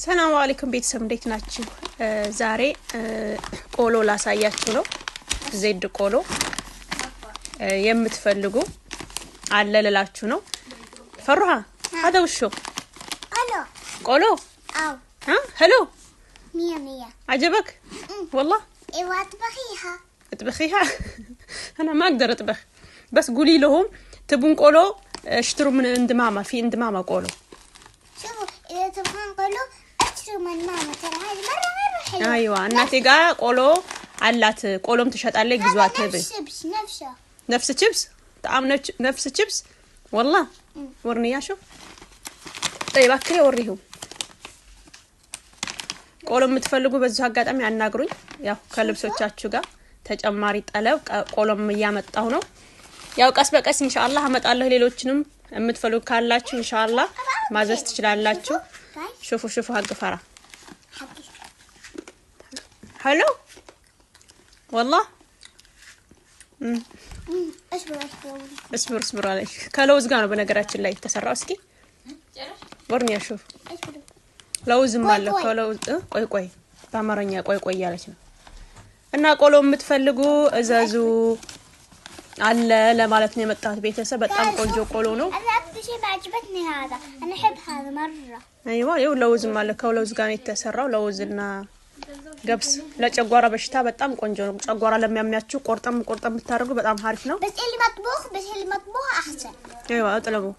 ሰላም አለይኩም ቤተሰብ እንዴት ናችሁ? ዛሬ ቆሎ ላሳያችሁ ነው። ዜድ ቆሎ የምትፈልጉ አለ ልላችሁ ነው። ፈሩሃ هذا وشو الو ቆሎ او ها حلو مية عجبك والله ايوه اطبخيها اطبخيها انا ما اقدر اطبخ بس قولي لهم تبون قولو اشتروا من عند ماما في عند ماما قولو شوفوا اذا تبغون قولو اشتروا من ماما ترى هذه مره حلوه ايوه እናቴ ጋር ቆሎ አላት ቆሎም ትሸጣለች ግዟት نفس الشيبس طعم نفس الشيبس والله ورني يا شوف طيب اكلي اوريهم ቆሎ የምትፈልጉ በዚህ አጋጣሚ አናግሩኝ ያው ከልብሶቻችሁ ጋር ተጨማሪ ጠለብ ቆሎም ያመጣው ነው ያው ቀስ በቀስ ኢንሻአላህ አመጣለሁ ሌሎችንም የምትፈልጉ ካላችሁ ኢንሻአላህ ማዘዝ ትችላላችሁ شوفوا حق فرا حلو والله اصبر عليك كلوز ጋር ነው በነገራችን ላይ ተሰራው እስኪ ወርኒ ያሹፍ ለውዝ ማለት ከለውዝ ቆይ በአማርኛ ቆይ ያለች ነው እና ቆሎ የምትፈልጉ እዛዙ አለ ለማለት ነው የመጣሁት ቤተሰብ በጣም ቆንጆ ቆሎ ነው شيء عجبتني هذا انا احب هذا مره ايوه يو لوز ማለት ከለውዝ ጋር ነው የተሰራው ለውዝና ገብስ ለጨጓራ በሽታ በጣም ቆንጆ ነው ጨጓራ ለሚያምያችሁ ቆርጠም ብታደርጉ በጣም አሪፍ ነው بس اللي مطبوخ احسن ايوه اطلبوا